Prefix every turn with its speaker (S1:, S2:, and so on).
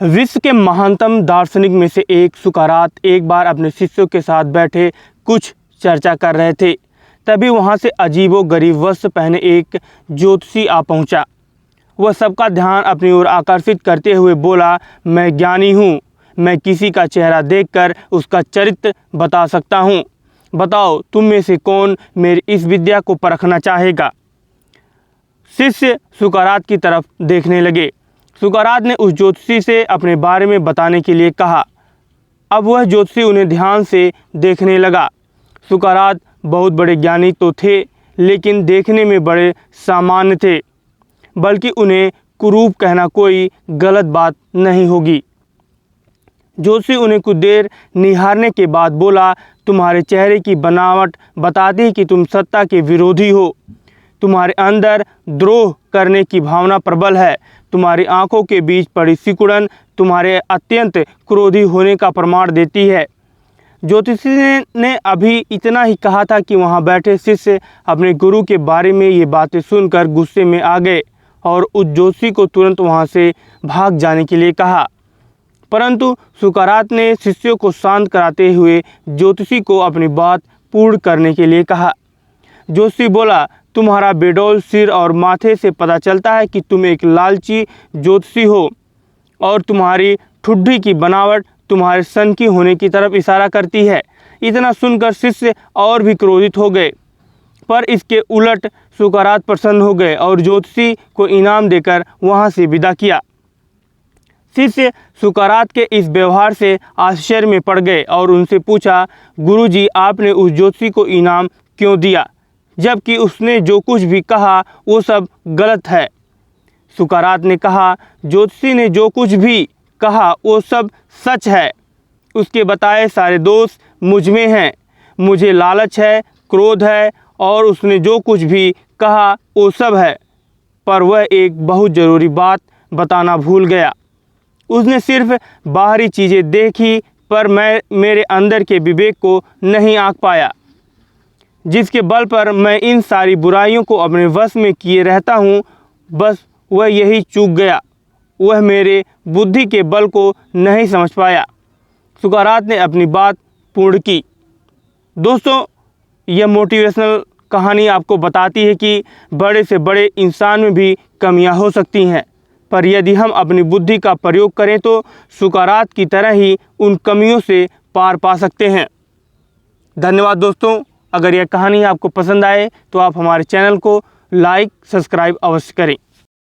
S1: विश्व के महानतम दार्शनिक में से एक सुकरात एक बार अपने शिष्यों के साथ बैठे कुछ चर्चा कर रहे थे। तभी वहाँ से अजीबोगरीब वस्त्र पहने एक ज्योतिषी आ पहुँचा। वह सबका ध्यान अपनी ओर आकर्षित करते हुए बोला, मैं ज्ञानी हूँ, मैं किसी का चेहरा देखकर उसका चरित्र बता सकता हूँ। बताओ तुम में से कौन मेरी इस विद्या को परखना चाहेगा। शिष्य सुकरात की तरफ देखने लगे। सुकरात ने उस ज्योतिषी से अपने बारे में बताने के लिए कहा। अब वह ज्योतिषी उन्हें ध्यान से देखने लगा। सुकरात बहुत बड़े ज्ञानी तो थे, लेकिन देखने में बड़े सामान्य थे, बल्कि उन्हें कुरूप कहना कोई गलत बात नहीं होगी। ज्योतिषी उन्हें कुछ देर निहारने के बाद बोला, तुम्हारे चेहरे की बनावट बताती है कि तुम सत्ता के विरोधी हो। तुम्हारे अंदर द्रोह करने की भावना प्रबल है। तुम्हारी आंखों के बीच पड़ी सिकुड़न तुम्हारे अत्यंत क्रोधी होने का प्रमाण देती है। ज्योतिषी ने अभी इतना ही कहा था कि वहां बैठे शिष्य अपने गुरु के बारे में ये बातें सुनकर गुस्से में आ गए और उस ज्योतिषी को तुरंत वहां से भाग जाने के लिए कहा। परंतु सुकरात ने शिष्यों को शांत कराते हुए ज्योतिषी को अपनी बात पूर्ण करने के लिए कहा। ज्योतिषी बोला, तुम्हारा बेडौल सिर और माथे से पता चलता है कि तुम एक लालची ज्योतिषी हो और तुम्हारी ठुड्डी की बनावट तुम्हारे सनकी होने की तरफ इशारा करती है। इतना सुनकर शिष्य और भी क्रोधित हो गए, पर इसके उलट सुकरात प्रसन्न हो गए और ज्योतिषी को इनाम देकर वहां से विदा किया। शिष्य सुकरात के इस व्यवहार से आश्चर्य में पड़ गए और उनसे पूछा, गुरुजी, आपने उस ज्योतिषी को इनाम क्यों दिया, जबकि उसने जो कुछ भी कहा वो सब गलत है। सुकरात ने कहा, ज्योतिषी ने जो कुछ भी कहा वो सब सच है। उसके बताए सारे दोष मुझ में हैं। मुझे लालच है, क्रोध है और उसने जो कुछ भी कहा वो सब है। पर वह एक बहुत ज़रूरी बात बताना भूल गया। उसने सिर्फ बाहरी चीज़ें देखी, पर मैं मेरे अंदर के विवेक को नहीं आंक पाया, जिसके बल पर मैं इन सारी बुराइयों को अपने वश में किए रहता हूँ। बस वह यही चूक गया। वह मेरे बुद्धि के बल को नहीं समझ पाया। सुकरात ने अपनी बात पूर्ण की। दोस्तों, यह मोटिवेशनल कहानी आपको बताती है कि बड़े से बड़े इंसान में भी कमियां हो सकती हैं, पर यदि हम अपनी बुद्धि का प्रयोग करें तो सुकरात की तरह ही उन कमियों से पार पा सकते हैं। धन्यवाद दोस्तों। अगर यह कहानी आपको पसंद आए तो आप हमारे चैनल को लाइक सब्सक्राइब अवश्य करें।